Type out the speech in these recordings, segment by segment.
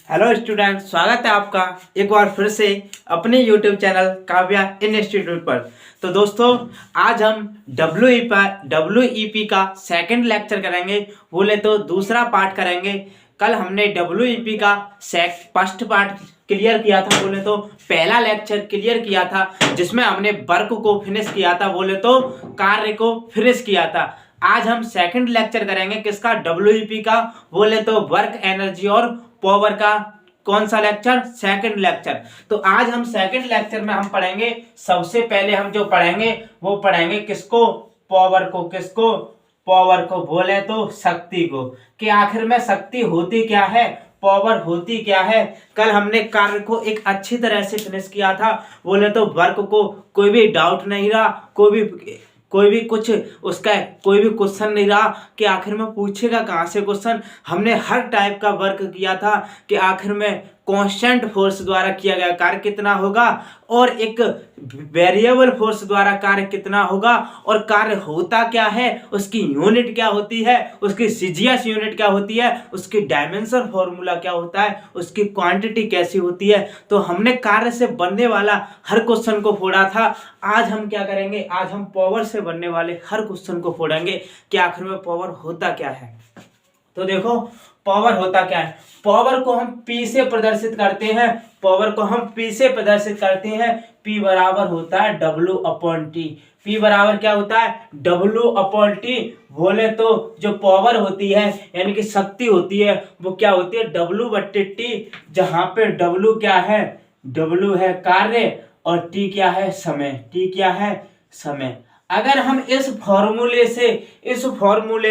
Hello student, स्वागत है आपका एक बार फिर से अपने यूट्यूब चैनल काव्या इंस्टीट्यूट पर। तो दोस्तों, आज हम WEP का सेकंड लेक्चर करेंगे। बोले तो दूसरा पार्ट करेंगे। कल हमने WEP का फर्स्ट पार्ट क्लियर किया था, बोले तो पहला लेक्चर क्लियर किया था जिसमें हमने वर्क को फिनिश किया था, बोले तो कार्य को फिनिश किया था। आज हम सेकंड लेक्चर करेंगे किसका? WEP का, बोले तो वर्क, एनर्जी और पावर का। कौन सा लेक्चर? Second lecture. तो आज हम सेकंड लेक्चर में हम पढ़ेंगे, सबसे पहले हम जो पढ़ेंगे वो पढ़ेंगे किसको? पावर को। किसको? पावर को, बोले तो शक्ति को। कि आखिर में शक्ति होती क्या है, पावर होती क्या है। कल हमने कार्य को एक अच्छी तरह से फिनिश किया था, बोले तो वर्क को कोई भी डाउट नहीं रहा, कोई भी कुछ उसका कोई भी क्वेश्चन नहीं रहा कि आखिर में पूछेगा कहाँ से क्वेश्चन। हमने हर टाइप का वर्क किया था कि आखिर में कांस्टेंट फोर्स द्वारा किया गया कार्य कितना होगा और एक वेरिएबल फोर्स द्वारा कार्य कितना होगा, और कार्य होता क्या है, उसकी यूनिट क्या होती है, उसकी सीजीएस यूनिट क्या होती है, उसकी डायमेंशन फॉर्मूला क्या होता है, उसकी क्वांटिटी कैसी होती है। तो हमने कार्य से बनने वाला हर क्वेश्चन को फोड़ा था। आज हम क्या करेंगे? आज हम पावर से बनने वाले हर क्वेश्चन को फोड़ेंगे कि आखिर में पावर होता क्या है। तो देखो, पावर होता क्या है। पावर को हम P से प्रदर्शित करते हैं। पावर को हम P से प्रदर्शित करते हैं। P बराबर होता है W/T। P बराबर क्या होता है? W/T। बोले तो जो पावर होती है यानी कि शक्ति होती है वो क्या होती है? W/T। जहां पे W क्या है? W है कार्य और T क्या है? समय। T क्या है? समय। अगर हम इस फॉर्मूले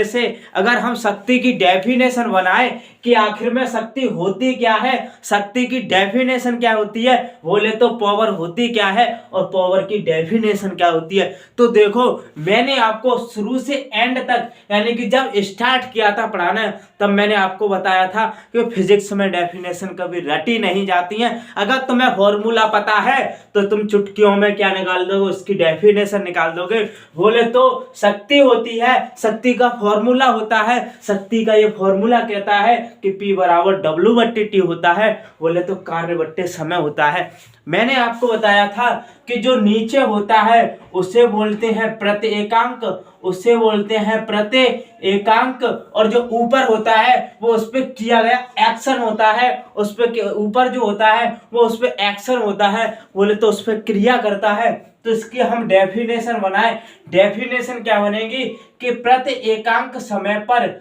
से अगर हम शक्ति की डेफिनेशन बनाए कि आखिर में शक्ति होती क्या है, शक्ति की डेफिनेशन क्या होती है, बोले तो पावर होती क्या है और पावर की डेफिनेशन क्या होती है। तो देखो, मैंने आपको शुरू से एंड तक यानी कि जब स्टार्ट किया था पढ़ाना तब मैंने आपको बताया था कि फिजिक्स में डेफिनेशन कभी रटी नहीं जाती है। अगर तुम्हें फॉर्मूला पता है तो तुम चुटकियों में क्या निकाल दोगे? उसकी डेफिनेशन निकाल दोगे। बोले तो शक्ति होती है, शक्ति का फॉर्मूला होता है, शक्ति का ये फॉर्मूला कहता है कि P बराबर W/T होता है, बोले तो कार्य बट्टे समय होता है। मैंने आपको बताया था कि जो नीचे होता है उसे बोलते हैं प्रति एकांक, उसे बोलते हैं प्रति एकांक, और जो ऊपर होता है वो उस पर किया गया एक्शन होता है, उस पर ऊपर जो होता है वो उस पर एक्शन होता है, बोले तो उस पर क्रिया करता है। तो इसकी हम डेफिनेशन बनाए। डेफिनेशन क्या बनेगी कि प्रति एकांक समय पर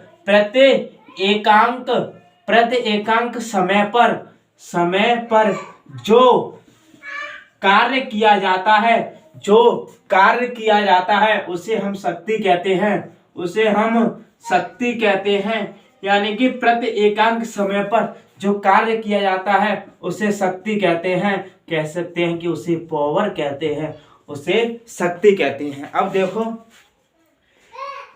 जो कार्य किया जाता है उसे हम शक्ति कहते हैं। यानी कि प्रति एकांक समय पर जो कार्य किया जाता है उसे शक्ति कहते हैं। कह सकते हैं कि उसे पावर कहते हैं, उसे शक्ति कहते हैं। अब देखो,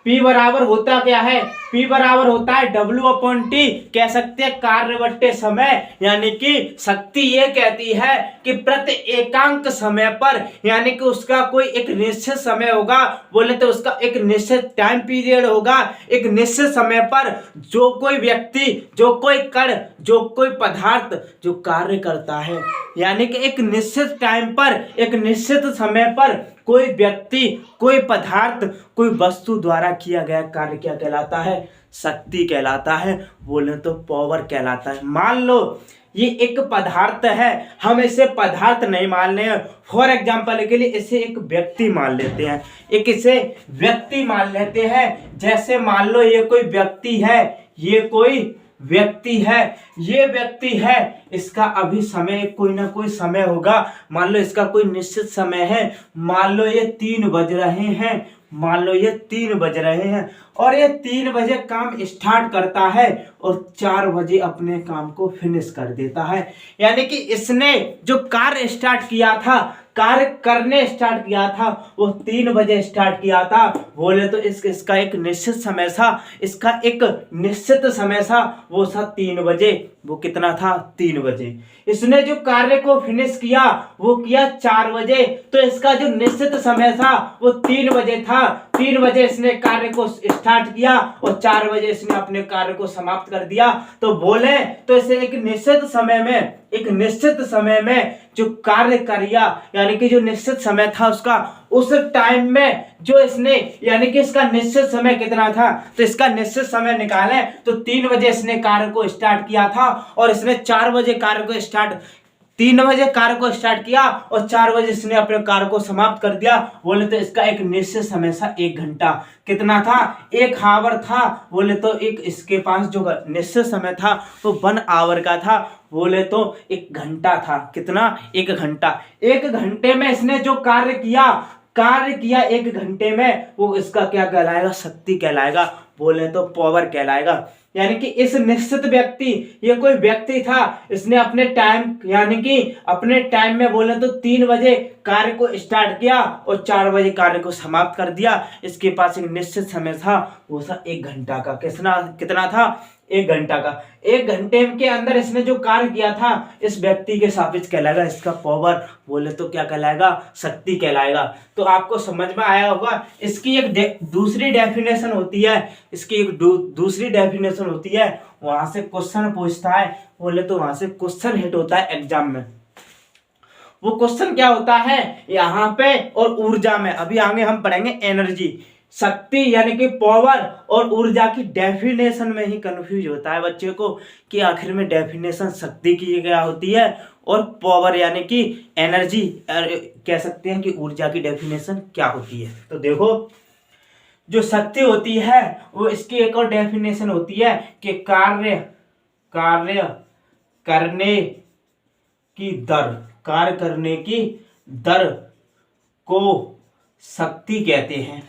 P बराबर होता क्या है? P बराबर होता है W/T। कह सकते हैं कार्य बट्टे समय, यानी कि शक्ति ये कहती है कि प्रति एकांक समय पर, यानी कि उसका कोई एक निश्चित समय होगा, बोले तो उसका एक निश्चित टाइम पीरियड होगा। एक निश्चित समय पर जो कोई व्यक्ति, जो कोई कण, जो कोई पदार्थ जो कार्य करता है, यानी कि एक निश्चित टाइम पर, एक निश्चित समय पर कोई व्यक्ति, कोई पदार्थ, कोई वस्तु द्वारा किया गया कार्य क्या कहलाता है? शक्ति कहलाता है, बोले तो पावर कहलाता है। मान लो ये एक पदार्थ है, हम इसे पदार्थ नहीं मान रहे हैं, फॉर एग्जाम्पल के लिए इसे एक व्यक्ति मान लेते हैं, इसे व्यक्ति मान लेते हैं। जैसे मान लो ये कोई व्यक्ति है, ये व्यक्ति है, इसका अभी समय कोई ना कोई समय होगा। मान लो इसका कोई निश्चित समय है, मान लो ये 3 बज रहे हैं और ये 3 बजे काम स्टार्ट करता है और 4 बजे अपने काम को फिनिश कर देता है। यानी कि इसने जो कार्य करने स्टार्ट किया था वो 3 बजे स्टार्ट किया था, बोले तो इसका एक निश्चित समय था, वो था 3 बजे। वो कितना था? 3 बजे। इसने जो कार्य को फिनिश किया वो किया 4 बजे, तो इसका जो निश्चित समय था वो 3 बजे था। 3 बजे इसने कार्य को स्टार्ट किया और 4 बजे इसने अपने कार्य को समाप्त कर दिया। तो बोले तो इसे एक निश्चित समय में जो कार्य किया, यानी कि जो निश्चित समय था उसका, उस टाइम में जो इसने, यानी कि इसका निश्चित समय कितना था, तो इसका निश्चित समय निकालें तो 3 बजे इसने कार्य को स्टार्ट किया था और इसने 4 बजे कार्य को 3 बजे कार्य को स्टार्ट किया और 4 बजे इसने अपने कार्य को समाप्त कर दिया। बोले तो इसका एक निश्चित समय था 1 घंटा। कितना था? 1 आवर था। बोले तो एक इसके पास जो निश्चित समय था वो 1 आवर का था। बोले तो 1 घंटा था। कितना? 1 घंटा। 1 घंटे में इसने जो कार्य किया 1 घंटे में, वो इसका क्या कहलाएगा? शक्ति कहलाएगा। बोले तो पावर कहलाएगा। यानी कि इस निश्चित व्यक्ति, ये कोई व्यक्ति था, इसने अपने टाइम, यानी कि अपने टाइम में बोले तो 3 बजे कार्य को स्टार्ट किया और 4 बजे कार्य को समाप्त कर दिया। इसके पास एक निश्चित समय था, वो था 1 घंटा का। कितना था? 1 घंटा का। 1 घंटे के अंदर इसने जो कार्य किया था, इस व्यक्ति के सापेक्ष कहलाएगा इसका पावर। बोले तो क्या कहलाएगा? शक्ति कहलाएगा। तो आपको समझ में आया होगा। इसकी एक दूसरी डेफिनेशन होती है, वहां से क्वेश्चन पूछता है। बोले तो वहां से क्वेश्चन हिट होता है एग्जाम में। वो क्वेश्चन क्या होता है यहाँ पे, और ऊर्जा में। अभी आगे हम पढ़ेंगे एनर्जी, शक्ति यानी कि पावर और ऊर्जा की डेफिनेशन में ही कंफ्यूज होता है बच्चे को कि आखिर में डेफिनेशन शक्ति की क्या होती है और पावर यानी कि एनर्जी, कह सकते हैं कि ऊर्जा की डेफिनेशन क्या होती है। तो देखो, जो शक्ति होती है वो इसकी एक और डेफिनेशन होती है कि कार्य करने की दर को शक्ति कहते हैं,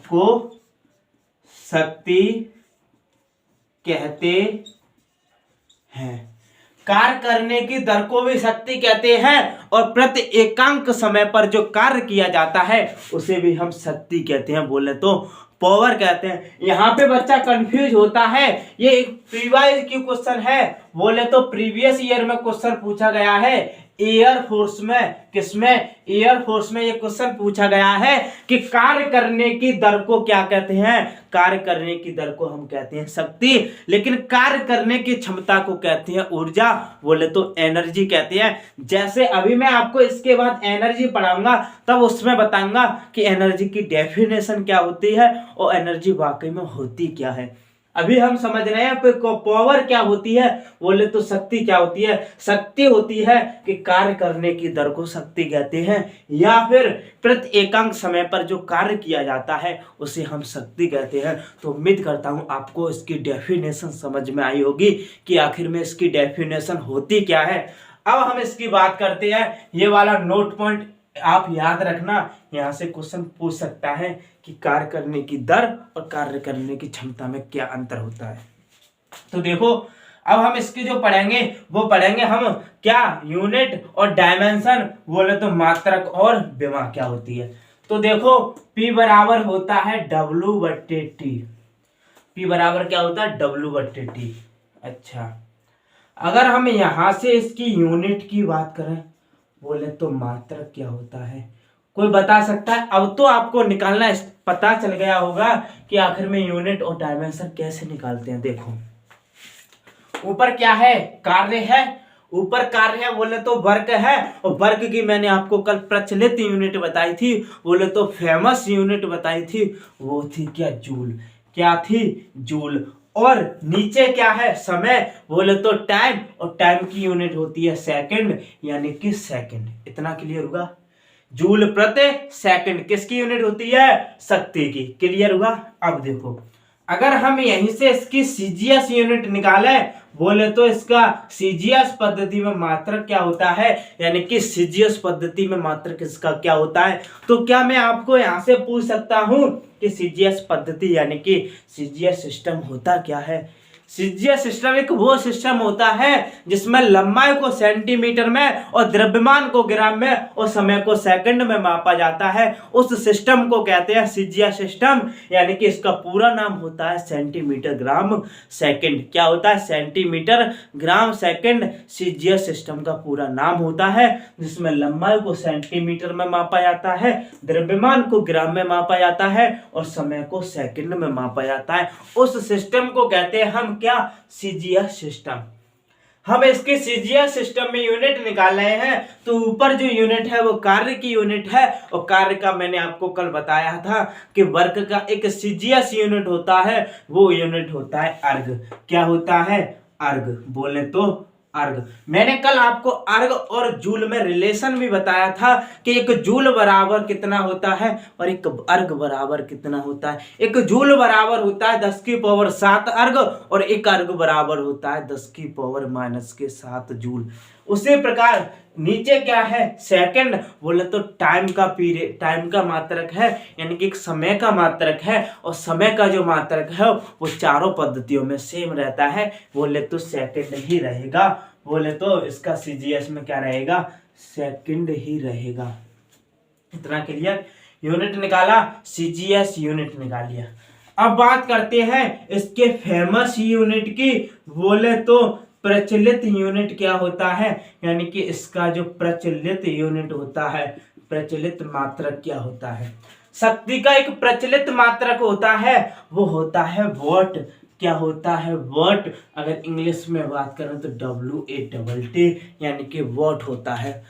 कार्य करने की दर को भी शक्ति कहते हैं और प्रति एकांक समय पर जो कार्य किया जाता है उसे भी हम शक्ति कहते हैं। बोले तो पावर कहते हैं। यहाँ पे बच्चा कंफ्यूज होता है। ये एक प्रीवियस की क्वेश्चन है। बोले तो प्रीवियस ईयर में क्वेश्चन पूछा गया है एयरफोर्स में। किसमें? एयरफोर्स में ये क्वेश्चन पूछा गया है कि कार्य करने की दर को क्या कहते हैं? कार्य करने की दर को हम कहते हैं शक्ति, लेकिन कार्य करने की क्षमता को कहते हैं ऊर्जा। बोले तो एनर्जी कहते हैं। जैसे अभी मैं आपको इसके बाद एनर्जी पढ़ाऊंगा तब उसमें बताऊंगा कि एनर्जी की डेफिनेशन क्या होती है और एनर्जी वाकई में होती क्या है। अभी हम समझ रहे हैं पावर क्या होती है। बोले तो शक्ति क्या होती है? शक्ति होती है कि कार्य करने की दर को शक्ति कहते हैं, या फिर प्रति एकांक समय पर जो कार्य किया जाता है उसे हम शक्ति कहते हैं। तो उम्मीद करता हूं आपको इसकी डेफिनेशन समझ में आई होगी कि आखिर में इसकी डेफिनेशन होती क्या है। अब हम इसकी बात करते हैं। ये वाला नोट पॉइंट आप याद रखना, यहाँ से क्वेश्चन पूछ सकता है कि कार्य करने की दर और कार्य करने की क्षमता में क्या अंतर होता है। तो देखो, अब हम इसके जो पढ़ेंगे वो पढ़ेंगे हम क्या, यूनिट और डायमेंशन। बोले तो मात्रक और विमा क्या होती है। तो देखो, P बराबर होता है W/T। P बराबर क्या होता है? W/T। अच्छा, अगर हम यहाँ से इसकी यूनिट की बात करें, बोले तो मात्रक क्या होता है? कोई बता सकता है? अब तो आपको निकालना पता चल गया होगा कि आखिर में यूनिट और डायमेंशन कैसे निकालते हैं। देखो, ऊपर क्या है? कार्य है। ऊपर कार्य है, बोले तो वर्क है, और वर्क की मैंने आपको कल प्रचलित यूनिट बताई थी, बोले तो फेमस यूनिट बताई थी, वो थी क्या? जूल। क्या थी? जूल। और नीचे क्या है? समय। बोले तो टाइम, और टाइम की यूनिट होती है सेकंड, यानी कि सेकंड। इतना क्लियर होगा? जूल प्रति सेकंड किसकी यूनिट होती है? शक्ति की। क्लियर हुआ? अब देखो, अगर हम यहीं से इसकी सीजीएस यूनिट निकाले, बोले तो इसका सीजीएस पद्धति में मात्रक क्या होता है, यानी कि सीजीएस पद्धति में मात्रक इसका क्या होता है। तो क्या मैं आपको यहां से पूछ सकता हूं कि सीजीएस पद्धति यानी कि सीजीएस सिस्टम होता क्या है? सीजीएस सिस्टम एक वो सिस्टम होता है जिसमें लंबाई को सेंटीमीटर में और द्रव्यमान को ग्राम में और समय को सेकंड में मापा जाता है। उस सिस्टम को कहते हैं सीजीएस सिस्टम, यानी कि इसका पूरा नाम होता है सेंटीमीटर ग्राम सेकंड। क्या होता है? Centimetre gram second CGS system का पूरा नाम होता है, जिसमें लंबाई को सेंटीमीटर में मापा जाता है, द्रव्यमान को ग्राम में मापा जाता है और समय को सेकंड में मापा जाता है। उस सिस्टम को कहते हैं हम क्या? CGS system. हम इसके सीजीएस सिस्टम में यूनिट निकाल रहे हैं, तो ऊपर जो यूनिट है वो कार्य की यूनिट है, और कार्य का मैंने आपको कल बताया था कि वर्क का एक सीजीएस यूनिट होता है, वो यूनिट होता है अर्ग। क्या होता है? अर्ग। बोले तो अर्ग। मैंने कल आपको अर्ग और जूल में रिलेशन भी बताया था कि एक जूल बराबर कितना होता है और एक अर्ग बराबर कितना होता है। एक जूल बराबर होता है 10⁻7 अर्ग और एक अर्ग बराबर होता है 10⁻⁻7 जूल। उसी प्रकार नीचे क्या है? सेकंड। बोले तो टाइम का पीरियड, टाइम का मात्रक है, यानी कि एक समय का मात्रक है, और समय का जो मात्रक है वो चारों पद्धतियों में सेम रहता है। बोले तो सेकंड ही रहेगा। बोले तो इसका सीजीएस में क्या रहेगा? सेकंड ही रहेगा। इतना क्लियर? यूनिट निकाला, सीजीएस यूनिट निकाल लिया। अब बात करते हैं इसके फेमस यूनिट की। बोले तो प्रचलित यूनिट क्या होता है, यानी कि इसका जो प्रचलित यूनिट होता है, प्रचलित मात्रक क्या होता है? शक्ति का एक प्रचलित मात्रक होता है, वो होता है वॉट। क्या होता है? वॉट। अगर इंग्लिश में बात करें तो WATT, यानी कि वॉट होता है।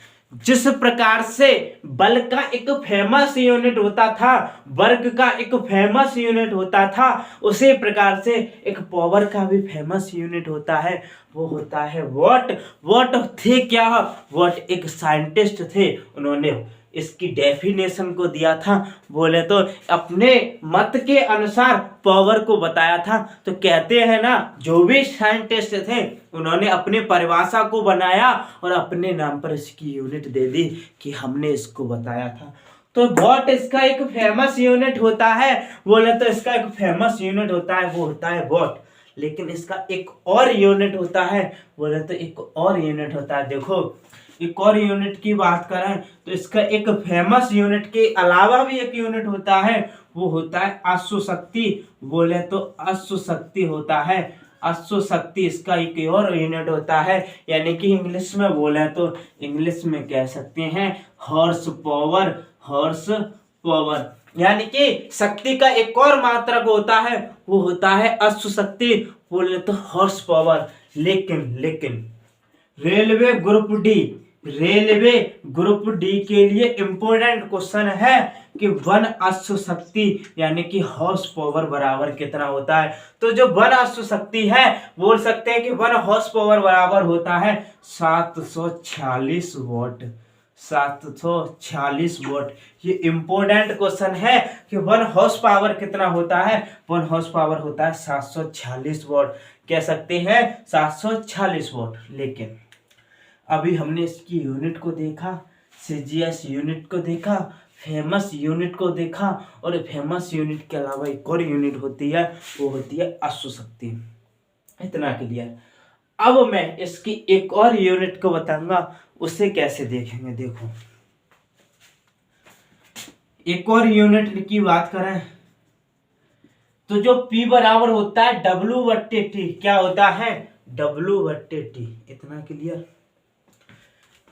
जिस प्रकार से बल का एक फेमस यूनिट होता था, वर्ग का एक फेमस यूनिट होता था, उसी प्रकार से एक पावर का भी फेमस यूनिट होता है, वो होता है वॉट। वॉट थे क्या? वॉट एक साइंटिस्ट थे, उन्होंने इसकी डेफिनेशन को दिया था। बोले तो अपने मत के अनुसार पावर को बताया था। तो कहते हैं ना, जो भी साइंटिस्ट थे उन्होंने अपनी परिभाषा को बनाया और अपने नाम पर इसकी यूनिट दे दी कि हमने इसको बताया था। तो वॉट इसका एक फेमस यूनिट होता है। बोले तो इसका एक फेमस यूनिट होता है, वो होता है वॉट। लेकिन इसका एक और यूनिट होता है। बोले तो एक और यूनिट होता है। देखो, एक और यूनिट की बात करें तो इसका एक फेमस यूनिट के अलावा भी एक यूनिट होता है, वो होता है अश्वशक्ति। बोले तो अश्वशक्ति होता है। अश्वशक्ति इसका एक और यूनिट होता है, यानी कि इंग्लिश में बोले तो इंग्लिश में कह सकते हैं हॉर्स पावर। हॉर्स पावर यानी कि शक्ति का एक और मात्रक होता है, वो होता है अश्वशक्ति। बोले तो हॉर्स पावर। लेकिन रेलवे ग्रुप डी के लिए इंपोर्टेंट क्वेश्चन है कि 1 अश्वशक्ति यानी कि हॉर्स पावर बराबर कितना होता है। तो जो 1 अश्वशक्ति है, बोल सकते हैं कि 1 हॉर्स पावर बराबर होता है 746 वॉट। 746 वॉट। ये इंपोर्टेंट क्वेश्चन है कि 1 हॉर्स पावर कितना होता है। 1 हॉर्स पावर होता है 746 वॉट। कह सकते हैं 746 वॉट। लेकिन अभी हमने इसकी यूनिट को देखा, सीजीएस यूनिट को देखा, फेमस यूनिट को देखा, और फेमस यूनिट के अलावा एक और यूनिट होती है, वो होती है अश्वशक्ति। इतना क्लियर? अब मैं इसकी एक और यूनिट को बताऊंगा, उसे कैसे देखेंगे। देखो, एक और यूनिट की बात करें तो जो P बराबर होता है W/T। क्या होता है? W/T। इतना क्लियर?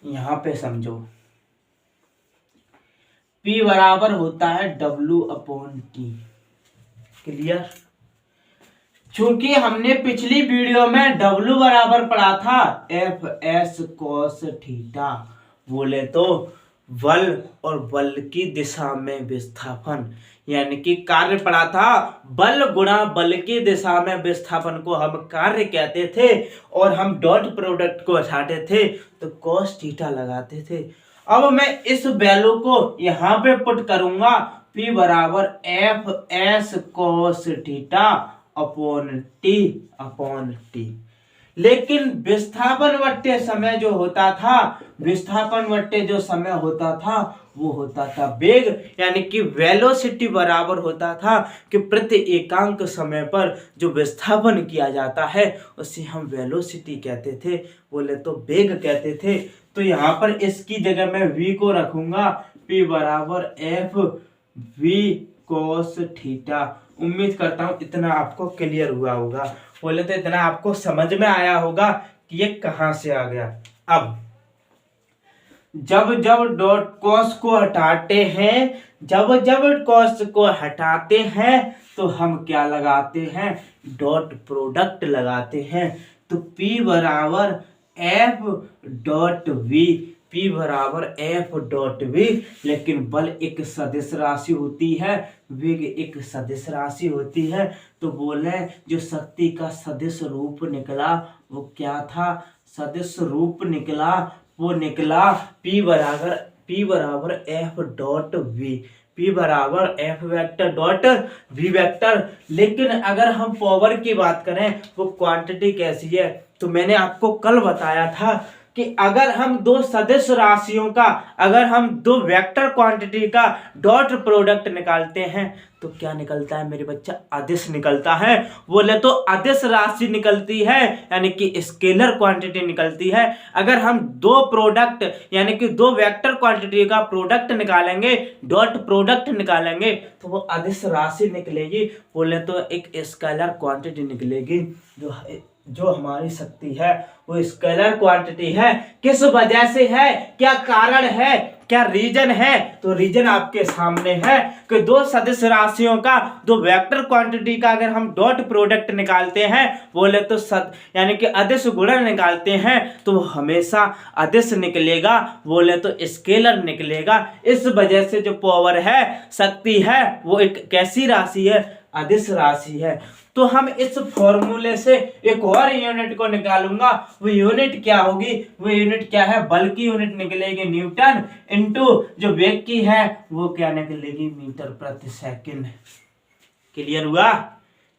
यहां पे समझो, P बराबर होता है W/T। क्लियर? चूंकि हमने पिछली वीडियो में W बराबर पढ़ा था Fs cos थीटा। बोले तो बल और बल की दिशा में विस्थापन, यानी कि कार्य पढ़ा था। बल गुणा बल की दिशा में विस्थापन को हम कार्य कहते थे, और हम डॉट प्रोडक्ट को हटाते थे तो cos थीटा लगाते थे। अब मैं इस वैल्यू को यहाँ पे पुट करूंगा, P बराबर Fs cos theta upon T. लेकिन विस्थापन बट्टे समय जो होता था, विस्थापन बट्टे जो समय होता था वो होता था वेग, यानी कि वेलोसिटी बराबर होता था कि प्रति एकांक समय पर जो विस्थापन किया जाता है उसे हम वेलोसिटी कहते थे, बोले तो वेग कहते थे। तो यहाँ पर इसकी जगह मैं v को रखूंगा, p बराबर एफ वी कोस थीटा। उम्मीद करता हूं इतना आपको क्लियर हुआ होगा, बोले तो इतना आपको समझ में आया होगा कि ये कहां से आ गया। अब जब जब डॉट कॉस को हटाते हैं, जब जब कॉस को हटाते हैं तो हम क्या लगाते हैं, डॉट प्रोडक्ट लगाते हैं। तो P बराबर एफ डॉट वी, P बराबर एफ डॉट वी, लेकिन बल एक सदिश राशि होती है, वेग एक सदिश राशि होती है। तो बोले जो शक्ति का सदिश रूप निकला वो क्या था, सदिश रूप निकला वो निकला P बराबर एफ डॉट वी, P बराबर f vector dot v vector. लेकिन अगर हम पावर की बात करें वो क्वांटिटी कैसी है, तो मैंने आपको कल बताया था कि अगर हम दो सदिश राशियों का, अगर हम दो वेक्टर क्वांटिटी का डॉट प्रोडक्ट निकालते हैं तो क्या निकलता है मेरे बच्चा, अदिश निकलता है। बोले तो अदिश राशि निकलती है, यानी कि स्केलर क्वांटिटी निकलती है। अगर हम दो प्रोडक्ट यानी कि दो वेक्टर क्वांटिटी का प्रोडक्ट निकालेंगे, डॉट प्रोडक्ट निकालेंगे तो वो अदिश राशि निकलेगी। बोले तो एक स्केलर क्वांटिटी निकलेगी। जो हमारी शक्ति है वो स्केलर क्वांटिटी है। किस वजह से है, क्या कारण है, क्या रीजन है, तो रीजन आपके सामने है कि दो सदिश राशियों का, दो वेक्टर क्वांटिटी का अगर हम डॉट प्रोडक्ट निकालते हैं, बोले तो यानी कि अदिश गुणन निकालते हैं तो वो हमेशा अदिश निकलेगा, बोले तो स्केलर निकलेगा। इस वजह से जो पावर है, शक्ति है, वो एक कैसी राशि है, अदिश राशि है। तो हम इस फॉर्मूले से एक और यूनिट को निकालूंगा, वो यूनिट क्या होगी, वो यूनिट क्या है, बल की यूनिट निकलेगी न्यूटन, इनटू जो वेग की है वो क्या निकलेगी, मीटर प्रति सेकंड। क्लियर हुआ,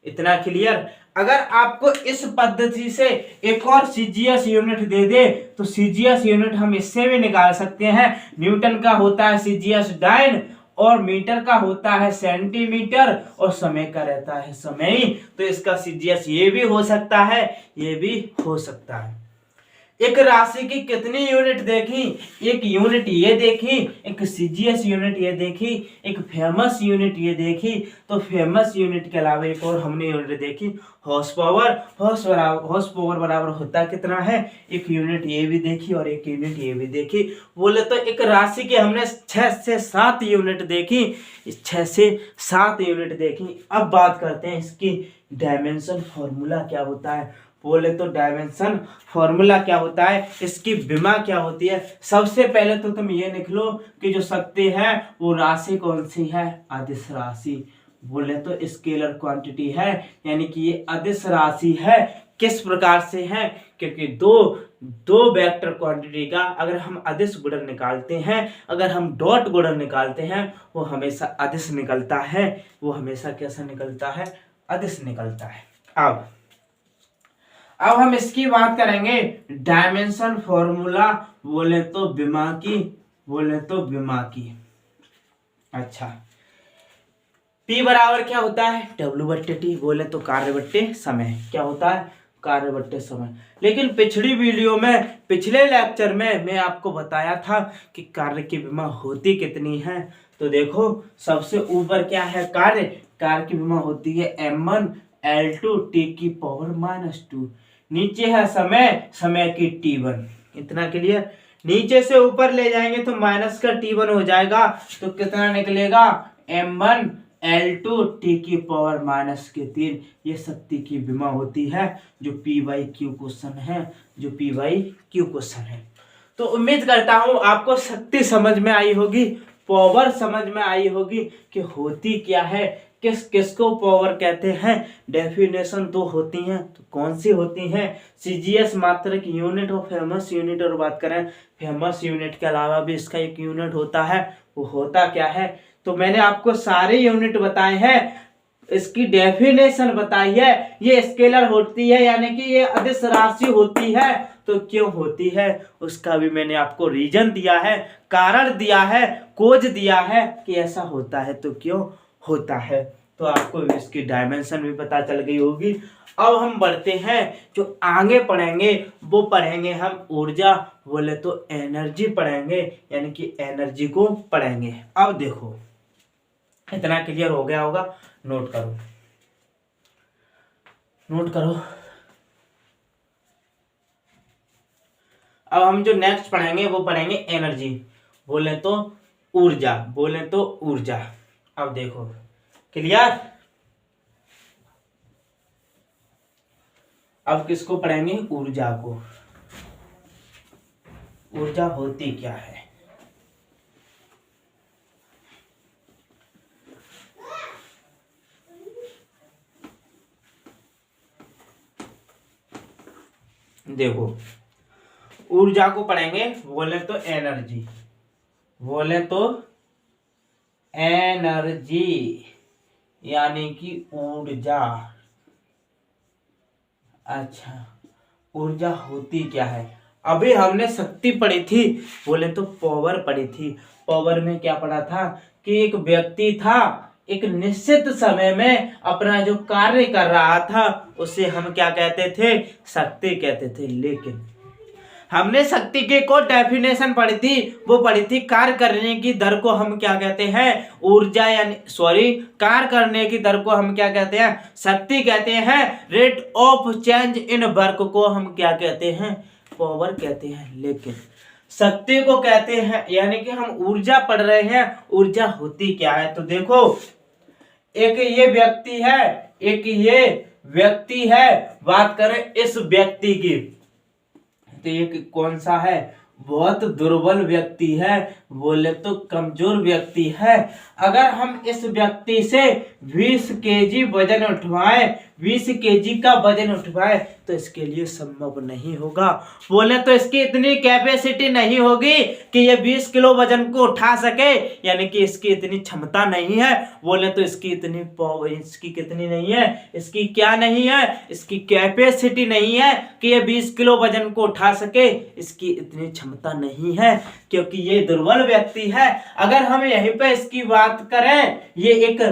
इतना क्लियर। अगर आपको इस पद्धति से एक और सीजीएस यूनिट दे दे तो सीजीएस यूनिट हम इससे भी निकाल सकते हैं। न्यूटन का होता है सीजीएस डाइन, और मीटर का होता है सेंटीमीटर, और समय का रहता है समय। तो इसका सीजीएस ये भी हो सकता है, ये भी हो सकता है। एक राशि की कितनी यूनिट देखी, एक यूनिट ये देखी, एक सीजीएस यूनिट ये देखी, एक फेमस यूनिट ये देखी। तो फेमस यूनिट के अलावा एक और हमने यूनिट देखी, हॉर्स पावर। हॉर्स पावर बराबर होता कितना है, एक यूनिट ये भी देखी और एक यूनिट ये भी देखी। बोले तो एक राशि की हमने 6 से 7 यूनिट देखी, 6 से 7 यूनिट देखी। अब बात करते हैं इसकी डायमेंशन फॉर्मूला क्या होता है। बोले तो डायमेंशन फॉर्मूला क्या होता है, इसकी विमा क्या होती है। सबसे पहले तो तुम ये लिख लो कि जो शक्ति है वो राशि कौन सी है, अदिश राशि। बोले तो स्केलर क्वांटिटी है, यानी कि ये अदिश राशि है। किस प्रकार से है, क्योंकि दो वेक्टर क्वांटिटी का अगर हम अदिश गुणन निकालते हैं, अगर हम डॉट गुणन निकालते हैं, वो हमेशा अदिश निकलता है, वो हमेशा कैसा निकलता है, अदिश निकलता है। अब हम इसकी बात करेंगे डायमेंशन फॉर्मूला, बोले तो विमा की। अच्छा, P बराबर क्या होता है, W बट्टे T। बोले तो कार्य बट्टे समय। क्या होता है, कार्य बट्टे समय। लेकिन पिछली वीडियो में, पिछले लेक्चर में मैं आपको बताया था कि कार्य की विमा होती कितनी है। तो देखो सबसे ऊपर क्या है, कार्य की विमा होती है m1 L2 T की पावर -2। नीचे है समय की T1। इतना क्लियर। नीचे से ऊपर ले जाएंगे तो माइनस का T1 हो जाएगा, तो कितना निकलेगा, m1 L2 T की पावर -3। ये शक्ति की विमा होती है, जो P/Q क्वेश्चन है, जो P/Q क्वेश्चन है। तो उम्मीद करता हूं आपको शक्ति समझ में आई होगी, पावर समझ में आई होगी कि होती क्या है, किसको पावर कहते हैं। डेफिनेशन दो होती हैं, तो कौन सी होती हैं, सीजीएस मात्रक यूनिट और फेमस यूनिट। और बात करें फेमस यूनिट के अलावा भी इसका एक यूनिट होता है, वो होता क्या है। तो मैंने आपको सारे यूनिट बताए हैं, इसकी डेफिनेशन बताइए। ये स्केलर होती है यानी कि ये अदिश राशि होती है, तो क्यों होती है उसका भी मैंने आपको रीजन दिया है, कारण दिया है, खोज दिया है कि ऐसा होता है तो क्यों होता है। तो आपको इसकी डायमेंशन भी पता चल गई होगी। अब हम बढ़ते हैं, जो आगे पढ़ेंगे वो पढ़ेंगे हम ऊर्जा, बोले तो एनर्जी पढ़ेंगे, यानी कि एनर्जी को पढ़ेंगे। अब देखो इतना क्लियर हो गया होगा, नोट करो नोट करो। अब हम जो नेक्स्ट पढ़ेंगे वो पढ़ेंगे एनर्जी, बोले तो ऊर्जा, बोले तो ऊर्जा। अब देखो क्लियर। अब किसको पढ़ेंगे? ऊर्जा को। ऊर्जा होती क्या है? देखो ऊर्जा को पढ़ेंगे, बोले तो एनर्जी, बोले तो एनर्जी यानी कि ऊर्जा। अच्छा, ऊर्जा होती क्या है? अभी हमने शक्ति पढ़ी थी, बोले तो पावर पढ़ी थी। पावर में क्या पढ़ा था कि एक व्यक्ति था, एक निश्चित समय में अपना जो कार्य कर रहा था उसे हम क्या कहते थे? शक्ति कहते थे। लेकिन हमने शक्ति के को डेफिनेशन पढ़ी थी, वो पढ़ी थी कार्य करने की दर को हम क्या कहते हैं? ऊर्जा, यानी सॉरी, कार्य करने की दर को हम क्या कहते हैं? शक्ति कहते हैं। Rate of change in work को हम क्या कहते हैं? पावर कहते हैं। लेकिन शक्ति को कहते हैं, यानी कि हम ऊर्जा पढ़ रहे हैं, ऊर्जा होती क्या है? तो देखो एक ये व्यक्ति है, एक ये व्यक्ति है। बात करें इस व्यक्ति की, तो ये कौन सा है? बहुत दुर्बल व्यक्ति है, बोले तो कमजोर व्यक्ति है। अगर हम इस व्यक्ति से 20 केजी वजन उठवाएं, 20 केजी का वजन उठवाएं, तो इसके लिए संभव नहीं होगा। बोले तो इसकी इतनी कैपेसिटी नहीं होगी कि ये 20 किलो वजन को उठा सके, यानी कि इसकी इतनी क्षमता नहीं है। बोले तो इसकी इतनी इसकी कितनी नहीं है? इसकी क्या नहीं है? इसकी कैपेसिटी नहीं है कि ये 20 किलो वजन को उठा सके, इसकी इतनी क्षमता नहीं है, क्योंकि ये दुर्बल व्यक्ति है। अगर हम यहीं पे इसकी बात करें, ये एक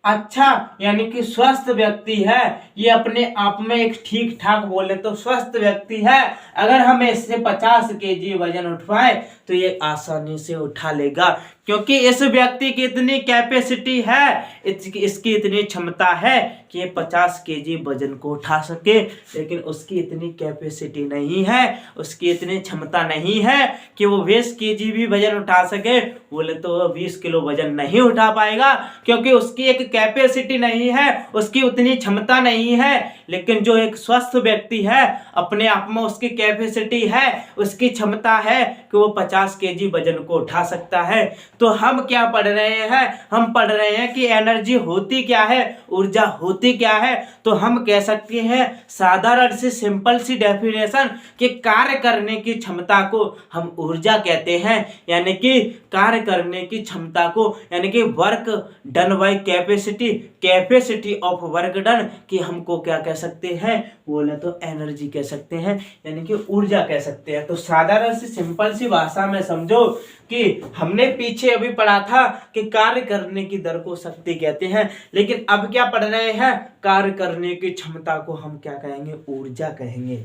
अच्छा यानी कि स्वस्थ व्यक्ति है, ये अपने आप में एक ठीक ठाक बोले तो स्वस्थ व्यक्ति है। अगर हमें इससे 50 केजी वजन उठवाए तो ये आसानी से उठा लेगा, क्योंकि इस व्यक्ति की इतनी कैपेसिटी है, इसकी इतनी क्षमता है कि ये 50 केजी वजन को उठा सके। लेकिन उसकी इतनी कैपेसिटी नहीं है, उसकी इतनी क्षमता नहीं है कि वो 20 केजी भी वजन उठा सके। बोले तो वो 20 किलो वजन नहीं उठा पाएगा, क्योंकि उसकी एक कैपेसिटी नहीं है, उसकी उतनी क्षमता नहीं है। लेकिन जो एक स्वस्थ व्यक्ति है, अपने आप में उसकी कैपेसिटी है, उसकी क्षमता है कि वो 50 केजी वजन को उठा सकता है। तो हम क्या पढ़ रहे हैं? हम पढ़ रहे हैं कि एनर्जी होती क्या है, ऊर्जा होती क्या है। तो हम कह सकते हैं साधारण सी सिंपल सी डेफिनेशन कि कार्य करने की क्षमता को हम ऊर्जा कहते हैं, यानी कि कार्य करने की क्षमता को, यानी कि work done by capacity, capacity of work done की हमको क्या कह सकते हैं? बोले तो एनर्जी कह सकते हैं, यानी कि ऊर्जा कह सकते हैं। तो साधारण सी सिंपल सी भाषा में समझो कि हमने पीछे अभी पढ़ा था कि कार्य करने की दर को शक्ति कहते हैं, लेकिन अब क्या पढ़ रहे हैं? कार्य करने की क्षमता को हम क्या कहेंगे? ऊर्जा कहेंगे।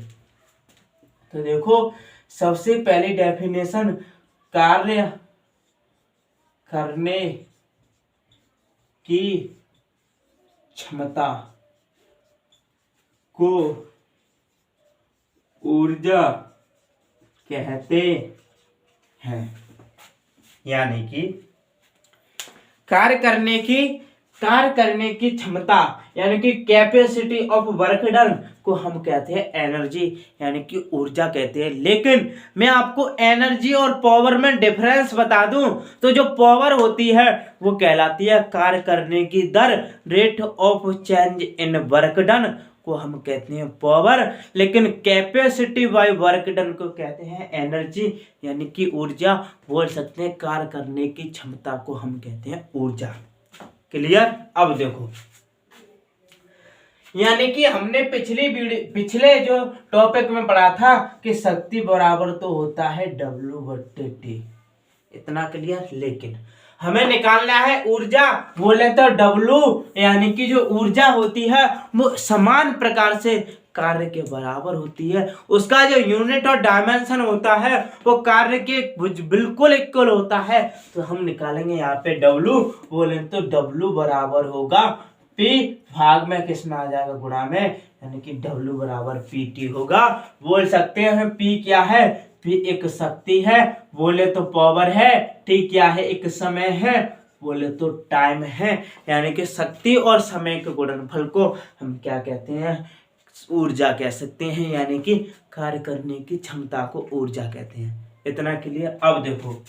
तो देखो सबसे पहली डेफिनेशन, कार्य करने की क्षमता को ऊर्जा कहते हैं। यानी कि कार्य करने की क्षमता यानी कि कैपेसिटी ऑफ वर्क डन को हम कहते हैं एनर्जी, यानी कि ऊर्जा कहते हैं। लेकिन मैं आपको एनर्जी और पावर में डिफरेंस बता दूं, तो जो पावर होती है वो कहलाती है कार्य करने की दर, rate of change in work done को हम कहते हैं पावर। लेकिन कैपेसिटी बाय वर्क डन को कहते हैं एनर्जी, यानी कि ऊर्जा। बोल सकते हैं कार्य करने की क्षमता को हम कहते हैं ऊर्जा। क्लियर? अब देखो यानी कि हमने पिछले जो टॉपिक में पढ़ा था कि शक्ति बराबर तो होता है W/T, इतना क्लियर। लेकिन हमें निकालना है ऊर्जा, बोले तो W यानी कि जो ऊर्जा होती है वो समान प्रकार से कार्य के बराबर होती है। उसका जो यूनिट और डायमेंशन होता है वो कार्य के बिल्कुल इक्वल होता है। तो हम निकालेंगे यहाँ पे W, बोले तो W बराबर होगा P भाग में किस में आ जाएगा, गुणा में, यानी कि W बराबर PT होगा। बोल सकते हैं P क्या है, P एक शक्ति है, बोले तो पावर है, T क्या है, एक समय है, बोले तो टाइम है। यानी कि शक्ति और समय के गुणनफल को हम क्या कहते हैं, ऊर्जा कह सकते हैं, यानी कि कार्य करने की क्षमता को ऊर्जा कहते हैं। इतना के लिए अब देखो,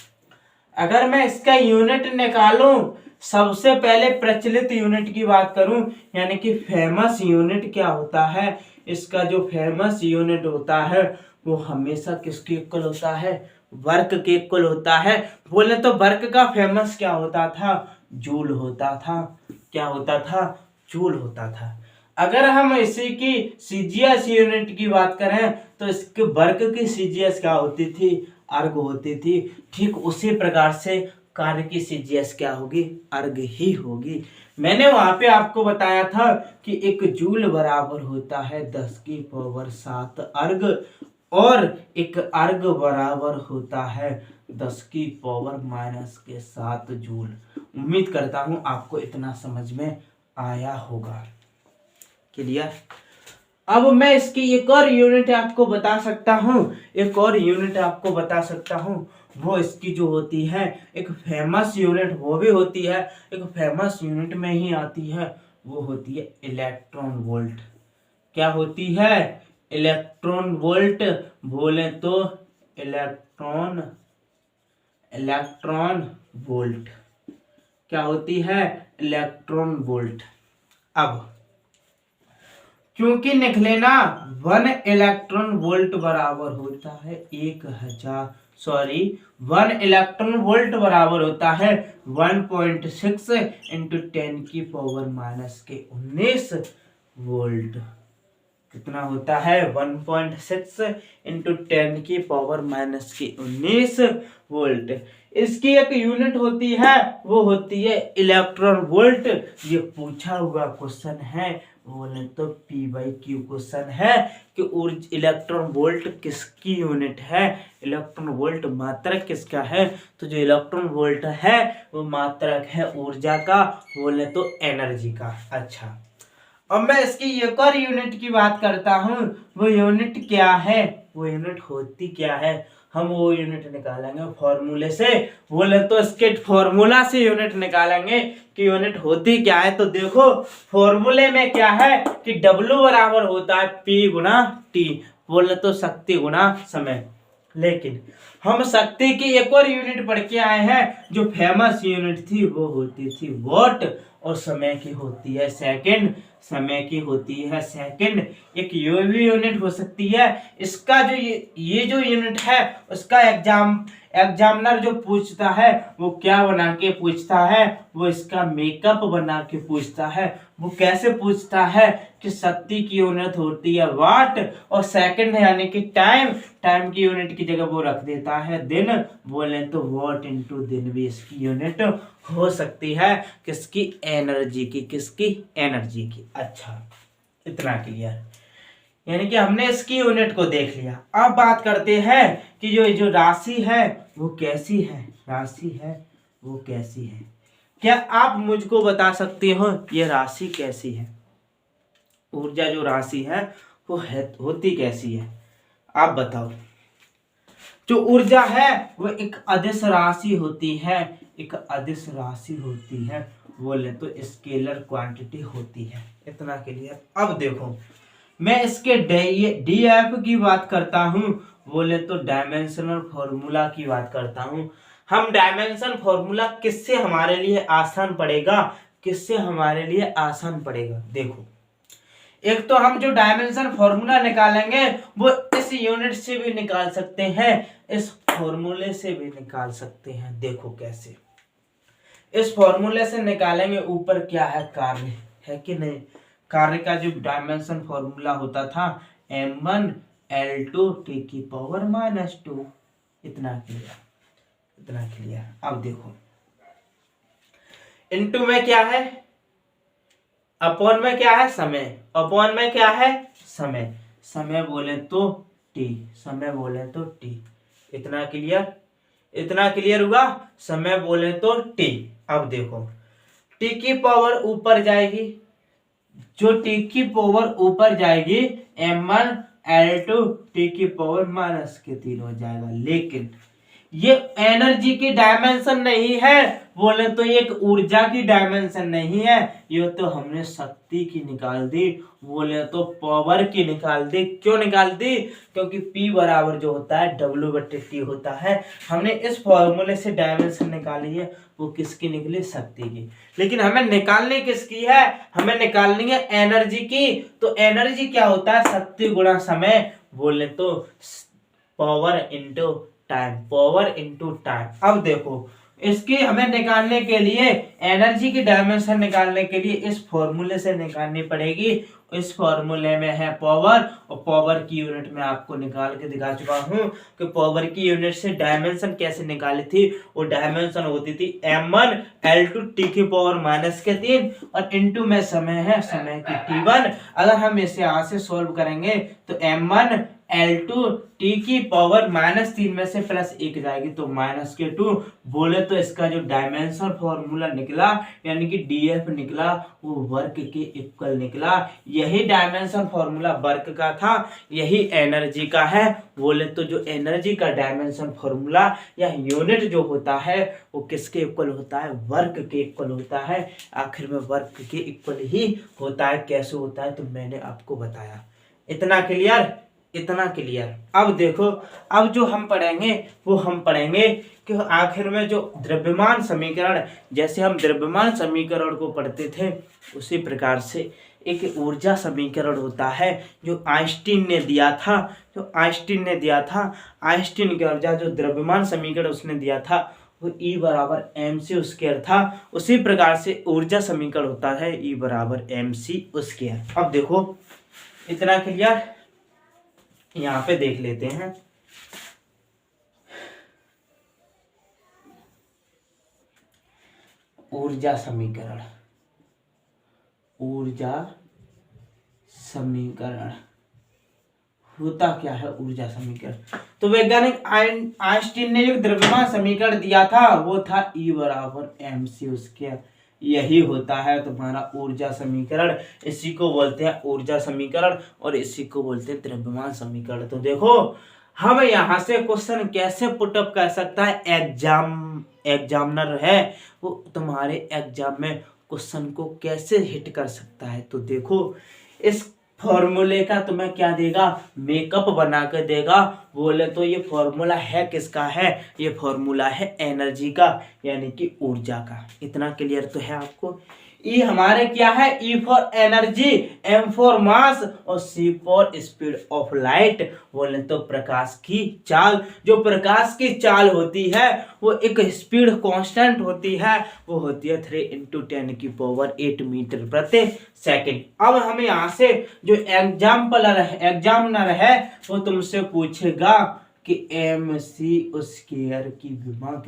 अगर मैं इसका यूनिट निकालूं, सबसे पहले प्रचलित यूनिट की बात करूं, यानी कि फेमस यूनिट क्या होता है, इसका जो फेमस यूनिट होता है वो हमेशा किसके इक्वल होता है, वर्क के इक्वल होता है। बोले तो वर्क का फेमस क्या होता था, जूल होता था। क्या होता था, जूल होता था। अगर हम इसी की सीजीएस यूनिट की बात करें तो इसके वर्क की सीजीएस क्या होती थी, अर्ग होती थी। ठीक उसी प्रकार से कार्य की सीजीएस क्या होगी, अर्ग ही होगी। मैंने वहां पे आपको बताया था कि एक जूल बराबर होता है 10⁻7 अर्ग, और एक अर्ग बराबर होता है 10⁻⁻7 जूल। उम्मीद करता हूं आपको इतना समझ में आया होगा। क्लियर। अब मैं इसकी एक और यूनिट आपको बता सकता हूं, वो इसकी जो होती है एक फेमस यूनिट, वो भी होती है एक फेमस यूनिट में ही आती है, वो होती है इलेक्ट्रॉन वोल्ट। क्या होती है, इलेक्ट्रॉन वोल्ट। बोले तो इलेक्ट्रॉन वोल्ट क्या होती है, इलेक्ट्रॉन वोल्ट। अब क्योंकि लिख लेना 1 इलेक्ट्रॉन वोल्ट बराबर होता है 1 इलेक्ट्रॉन वोल्ट बराबर होता है 1.6 इंटू 10⁻⁻19 वोल्ट। कितना होता है, 1.6 इंटू 10⁻⁻19 वोल्ट। इसकी एक यूनिट होती है, वो होती है इलेक्ट्रॉन वोल्ट। ये पूछा हुआ क्वेश्चन है, बोले तो P/Q क्वेश्चन है कि इलेक्ट्रॉन वोल्ट किसकी यूनिट है, इलेक्ट्रॉन वोल्ट मात्रक किसका है। तो जो इलेक्ट्रॉन वोल्ट है वो मात्रक है ऊर्जा का, बोले तो एनर्जी का। अच्छा, अब मैं इसकी एक और यूनिट की बात करता हूँ, वो यूनिट क्या है, वो यूनिट होती क्या है। हम वो यूनिट निकालेंगे फॉर्मूले से, बोले तो इसके फॉर्मूला से यूनिट निकालेंगे कि यूनिट होती क्या है। तो देखो फॉर्मूले में क्या है कि W बराबर होता है P×T, बोले तो शक्ति गुणा समय। लेकिन हम शक्ति की एक और यूनिट पढ़ के आए हैं, जो फेमस यूनिट थी वो होती थी वॉट, और समय की होती है सेकंड। समय की होती है सेकंड। एक यूवी यूनिट हो सकती है। इसका जो ये जो यूनिट है उसका एग्जामिनर जो पूछता है वो क्या बना के पूछता है, वो इसका मेकअप बना के पूछता है। वो कैसे पूछता है कि शक्ति की यूनिट होती है वाट, और सेकंड यानी कि टाइम की यूनिट की जगह वो रख देता है दिन। बोले तो वॉट इंटू दिन भी इसकी यूनिट हो सकती है, किसकी, एनर्जी की। किसकी, एनर्जी की। अच्छा, इतना क्लियर। यानी कि हमने इसकी यूनिट को देख लिया। अब बात करते हैं कि जो राशि है वो कैसी है, राशि है वो कैसी है। क्या आप मुझको बता सकते हो ये राशि कैसी है, ऊर्जा जो राशि है वो होती कैसी है, आप बताओ। जो ऊर्जा है वो एक अदिश राशि होती है, एक अदिश राशि होती है, बोले तो स्केलर क्वांटिटी होती है। इतना क्लियर। अब देखो मैं इसके DF की बात करता हूँ, बोले तो डायमेंशनल फॉर्मूला की बात करता हूँ। हम डायमेंशन फॉर्मूला किससे हमारे लिए आसान पड़ेगा, किससे हमारे लिए आसान पड़ेगा। देखो, एक तो हम जो डायमेंशन फॉर्मूला निकालेंगे वो इस यूनिट से भी निकाल सकते हैं, इस फॉर्मूले से भी निकाल सकते हैं। देखो कैसे, इस फॉर्मूले से निकालेंगे, ऊपर क्या है, कार्य है कि नहीं, कार्य का जो डायमेंशन फॉर्मूला होता था m1L2 टी की पावर -2। इतना क्लियर। अब देखो इनटू में क्या है, अपॉन में क्या है, समय, अपॉन में क्या है, समय बोले तो टी, इतना क्लियर हुआ, समय बोले तो टी। अब देखो टी की पावर ऊपर जाएगी, जो टी की पावर ऊपर जाएगी m1L2 टी की पावर -3 हो जाएगा। लेकिन ये एनर्जी की डायमेंशन नहीं है, बोले तो एक ऊर्जा की डायमेंशन नहीं है, ये तो हमने शक्ति की निकाल दी, बोले तो पावर की निकाल दी। क्यों निकाल दी? क्योंकि P बराबर जो होता है W/T होता है। हमने इस फॉर्मूले से डायमेंशन निकाली है, वो किसकी निकली? शक्ति की। लेकिन हमें निकालनी किसकी है? हमें निकालनी है एनर्जी की। तो एनर्जी क्या होता है? शक्ति गुणा समय, बोले तो पावर इंटू टाइम। अब देखो इसकी हमें निकालने के लिए, एनर्जी की डायमेंशन निकालने के लिए इस फॉर्मूले से निकालनी पड़ेगी। इस फॉर्मूले में है पावर, और पावर की यूनिट में आपको निकाल के दिखा चुका हूं कि पावर की यूनिट से डायमेंशन कैसे निकाली थी। वो डायमेंशन होती थी m1L2 टी की पावर -3 और इनटू में समय है, समय की t1। अगर हम इसे यहां से सोल्व करेंगे तो m1L2 टी की पावर -3 में से +1 जाएगी तो -2। बोले तो इसका जो डायमेंशन फॉर्मूला निकला यानी कि डीएफ निकला, वो वर्क के इक्वल निकला। यही डायमेंशन फॉर्मूला वर्क का था, यही एनर्जी का है। बोले तो जो एनर्जी का डायमेंशन फॉर्मूला या यूनिट जो होता है वो किसके इक्वल होता है? वर्क के इक्वल होता है। आखिर में वर्क के इक्वल ही होता है। कैसे होता है तो मैंने आपको बताया। इतना क्लियर। अब देखो, अब जो हम पढ़ेंगे वो हम पढ़ेंगे कि आखिर में जो द्रव्यमान समीकरण, जैसे हम द्रव्यमान समीकरण को पढ़ते थे उसी प्रकार से एक ऊर्जा समीकरण होता है जो आइंस्टीन ने दिया था। आइंस्टीन की ऊर्जा जो द्रव्यमान समीकरण उसने दिया था वो E = mc² था। उसी प्रकार से ऊर्जा समीकरण होता है E = mc²। अब देखो इतना क्लियर, यहाँ पे देख लेते हैं। ऊर्जा समीकरण होता क्या है? ऊर्जा समीकरण तो वैज्ञानिक आइंस्टीन ने जो द्रव्यमान समीकरण दिया था वो था E = mc²। यही होता है तुम्हारा ऊर्जा समीकरण। इसी को बोलते हैं ऊर्जा समीकरण और इसी को बोलते हैं द्रव्यमान समीकरण। तो देखो हम यहाँ से क्वेश्चन कैसे पुटअप कर सकता है, एग्जामिनर है वो तुम्हारे एग्जाम में क्वेश्चन को कैसे हिट कर सकता है। तो देखो इस फॉर्मूले का तुम्हें क्या देगा? मेकअप बना के देगा। बोले तो ये फॉर्मूला है किसका है? ये फॉर्मूला है एनर्जी का यानी कि ऊर्जा का। इतना क्लियर तो है आपको। ई हमारे क्या है? E for energy, M for mass और C for speed of light. बोले तो प्रकाश की चाल। जो प्रकाश की चाल होती है वो एक स्पीड कांस्टेंट होती है, वो होती है 3 × 10⁸ मीटर प्रति सेकंड। अब हम यहाँ से जो एग्जामिनर है वो तुमसे पूछेगा कि mc² की विमा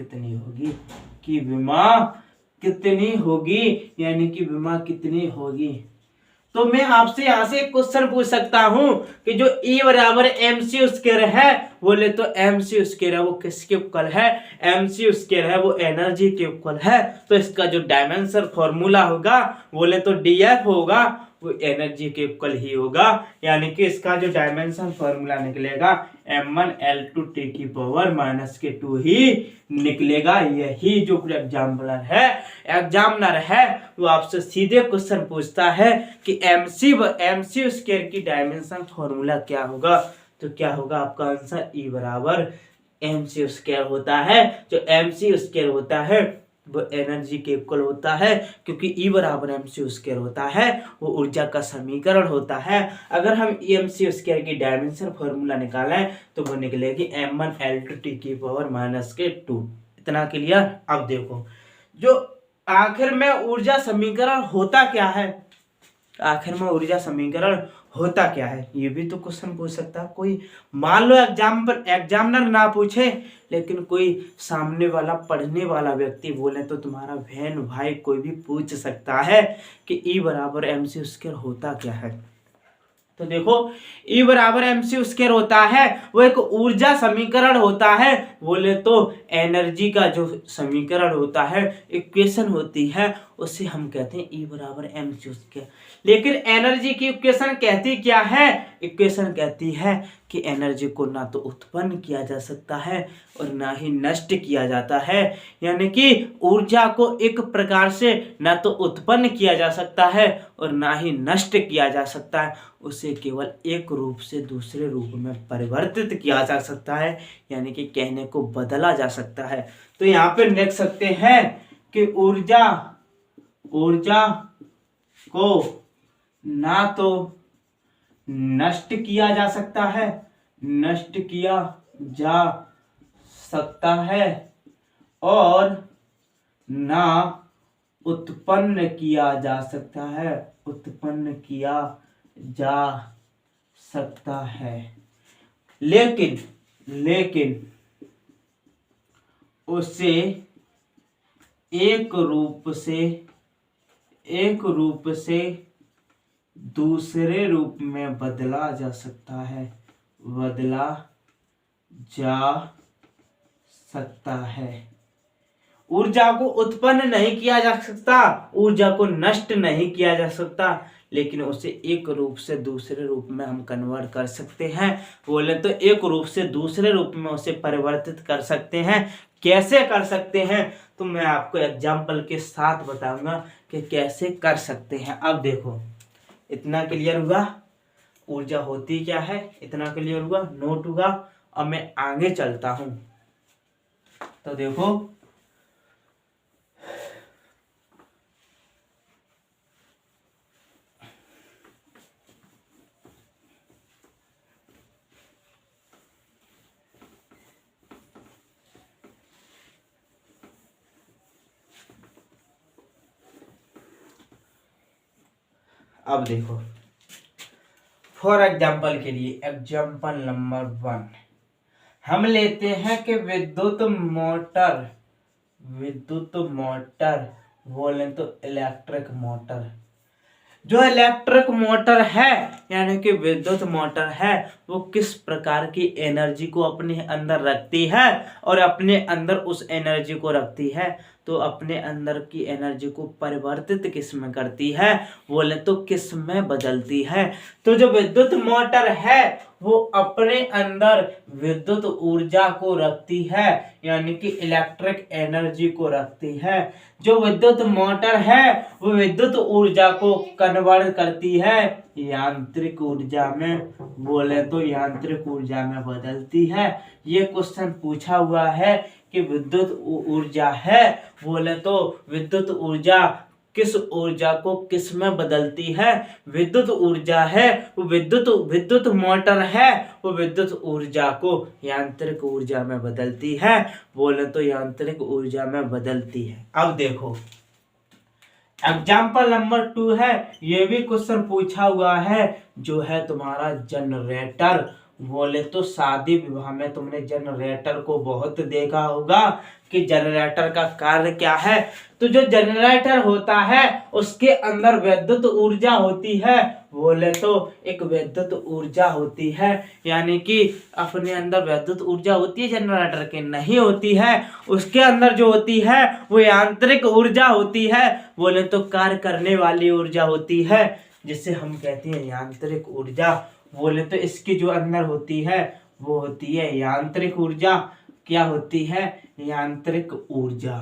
कितनी होगी, यानी कि विमा कितनी होगी। तो मैं आपसे यहाँ से क्वेश्चन पूछ सकता हूँ कि जो E = mc² है, बोले तो mc² है वो किसके इक्वल है? mc² है वो एनर्जी के इक्वल है। तो इसका जो डायमेंशन फॉर्मूला होगा बोले तो dF होगा, वो एनर्जी के इक्वल ही होगा। यानी कि इसका जो डायमेंशन फॉर्मूला निकलेगा m1L2 टी की पावर -2 ही निकलेगा। यही जो एग्जामिनर है वो आपसे सीधे क्वेश्चन पूछता है कि mc² की डायमेंशन फॉर्मूला क्या होगा। तो क्या होगा आपका आंसर? E = mc² होता है। जो mc² होता है वो एनर्जी के इक्वल होता है, क्योंकि E = mc² होता है वो ऊर्जा का समीकरण होता है। अगर हम mc² की डायमेंशन फॉर्मूला निकालें तो वो निकलेगी m1L2 टी की पावर -2। इतना क्लियर। अब देखो जो आखिर में ऊर्जा समीकरण होता क्या है, आखिर में ऊर्जा समीकरण होता क्या है, ये भी तो क्वेश्चन पूछ सकता है कोई। मान लो एग्जामिनर ना पूछे, लेकिन कोई सामने वाला पढ़ने वाला व्यक्ति बोले तो तुम्हारा बहन भाई कोई भी पूछ सकता है कि E बराबर MC स्क्वायर होता क्या है। तो देखो E बराबर MC स्क्वायर होता है, वो एक ऊर्जा समीकरण होता है, बोले तो एनर्जी का जो समीकरण होता है, इक्वेशन होती है, उसे हम कहते हैं E बराबर MC स्क्वायर। लेकिन एनर्जी की इक्वेशन कहती क्या है, इक्वेशन कहती है कि एनर्जी को ना तो उत्पन्न किया जा सकता है और ना ही नष्ट किया जाता है। यानी कि ऊर्जा को एक प्रकार से ना तो उत्पन्न किया जा सकता है और ना ही नष्ट किया जा सकता है, उसे केवल एक रूप से दूसरे रूप में परिवर्तित किया जा सकता है, यानी कि कहने को बदला जा सकता है। तो यहाँ पे लिख सकते हैं कि ऊर्जा को ना तो नष्ट किया जा सकता है, और ना उत्पन्न किया जा सकता है, लेकिन उसे एक रूप से दूसरे रूप में बदला जा सकता है। ऊर्जा को उत्पन्न नहीं किया जा सकता, ऊर्जा को नष्ट नहीं किया जा सकता, लेकिन उसे एक रूप से दूसरे रूप में हम कन्वर्ट कर सकते हैं। बोले तो एक रूप से दूसरे रूप में उसे परिवर्तित कर सकते हैं। कैसे कर सकते हैं तो मैं आपको एग्जाम्पल के साथ बताऊंगा कि कैसे कर सकते हैं। अब देखो, इतना क्लियर हुआ ऊर्जा होती क्या है, इतना क्लियर हुआ, नोट हुआ। अब मैं आगे चलता हूं। तो देखो अब देखो फॉर एग्जाम्पल के लिए, एग्जाम्पल नंबर 1 हम लेते हैं कि विद्युत मोटर बोले तो इलेक्ट्रिक मोटर। जो इलेक्ट्रिक मोटर है यानी कि विद्युत मोटर है, वो किस प्रकार की एनर्जी को अपने अंदर रखती है और अपने अंदर उस एनर्जी को रखती है, तो अपने अंदर की एनर्जी को परिवर्तित किस में करती है, बोले तो किस में बदलती है। तो जो विद्युत मोटर है वो अपने अंदर विद्युत ऊर्जा को रखती है, यानी कि इलेक्ट्रिक एनर्जी को रखती है। जो विद्युत मोटर है वो विद्युत ऊर्जा को कन्वर्ट करती है यांत्रिक ऊर्जा में, बोले तो यांत्रिक ऊर्जा में बदलती है। ये क्वेश्चन पूछा हुआ है कि विद्युत ऊर्जा है, बोले तो विद्युत ऊर्जा किस ऊर्जा को किस में बदलती है। विद्युत ऊर्जा है वो विद्युत मोटर है वो विद्युत ऊर्जा को यांत्रिक ऊर्जा में बदलती है, बोले तो यांत्रिक ऊर्जा में बदलती है। अब देखो एग्जाम्पल नंबर 2 है, ये भी क्वेश्चन पूछा हुआ है, जो है तुम्हारा जनरेटर। बोले तो शादी विवाह में तुमने जनरेटर को बहुत देखा होगा कि जनरेटर का कार्य क्या है। तो जो जनरेटर होता है उसके अंदर विद्युत ऊर्जा होती है, बोले तो एक विद्युत ऊर्जा होती है, यानी कि अपने अंदर विद्युत ऊर्जा होती है, जनरेटर के नहीं होती है। उसके अंदर जो होती है वो यांत्रिक ऊर्जा होती है, बोले तो कार्य करने वाली ऊर्जा होती है, जिसे हम कहते हैं यांत्रिक ऊर्जा। बोले तो इसकी जो अंदर होती है वो होती है यांत्रिक ऊर्जा। क्या होती है? यांत्रिक ऊर्जा।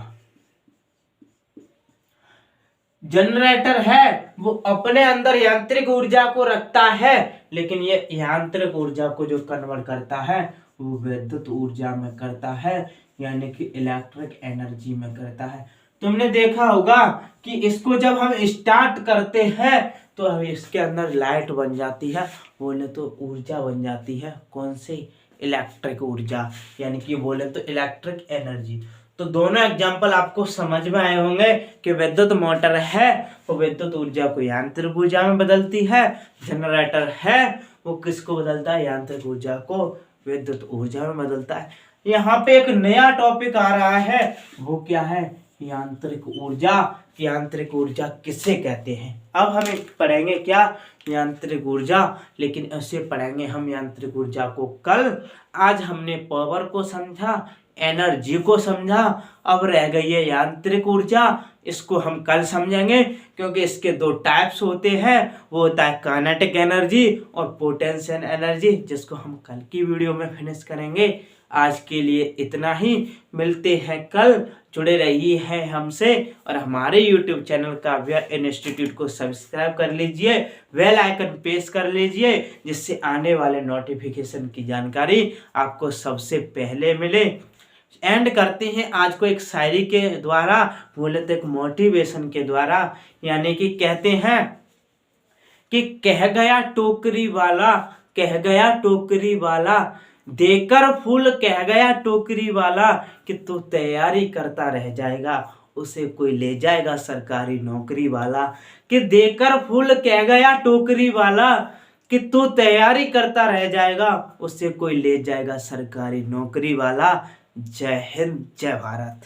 जनरेटर है वो अपने अंदर यांत्रिक ऊर्जा को रखता है, लेकिन ये यांत्रिक ऊर्जा को जो कन्वर्ट करता है वो विद्युत ऊर्जा में करता है, यानी कि इलेक्ट्रिक एनर्जी में करता है। तुमने देखा होगा कि इसको जब हम स्टार्ट करते हैं तो इसके अंदर लाइट बन जाती है, बोले तो ऊर्जा बन जाती है। कौन सी? इलेक्ट्रिक ऊर्जा, यानी कि बोले तो इलेक्ट्रिक एनर्जी। तो दोनों एग्जाम्पल आपको समझ में आए होंगे कि विद्युत मोटर है वो विद्युत ऊर्जा को यांत्रिक ऊर्जा में बदलती है, जनरेटर है वो किसको बदलता है, यांत्रिक ऊर्जा को विद्युत ऊर्जा में बदलता है। यहाँ पे एक नया टॉपिक आ रहा है, वो क्या है, यांत्रिक ऊर्जा। यांत्रिक ऊर्जा किसे कहते हैं, अब हम पढ़ेंगे क्या, यांत्रिक ऊर्जा, लेकिन ऐसे पढ़ेंगे हम यांत्रिक ऊर्जा को कल। आज हमने पावर को समझा, एनर्जी को समझा, अब रह गई है यांत्रिक ऊर्जा, इसको हम कल समझेंगे क्योंकि इसके दो टाइप्स होते हैं, वो होता है काइनेटिक एनर्जी और पोटेंशियल एनर्जी, जिसको हम कल की वीडियो में फिनिश करेंगे। आज के लिए इतना ही, मिलते हैं कल। जुड़े रहिए हैं हमसे और हमारे YouTube चैनल काव्या इंस्टीट्यूट को सब्सक्राइब कर लीजिए, बेल आइकन प्रेस कर लीजिए, जिससे आने वाले नोटिफिकेशन की जानकारी आपको सबसे पहले मिले। एंड करते हैं आज को एक शायरी के द्वारा, बोले तो एक मोटिवेशन के द्वारा, यानी कि कहते हैं कि कह गया टोकरी वाला, कह गया टोकरी वाला, देकर फूल कह गया टोकरी वाला, कि तू तैयारी करता रह जाएगा, उसे कोई ले जाएगा सरकारी नौकरी वाला। कि देकर फूल कह गया टोकरी वाला, कि तू तैयारी करता रह जाएगा, उसे कोई ले जाएगा सरकारी नौकरी वाला। जय हिंद, जय भारत।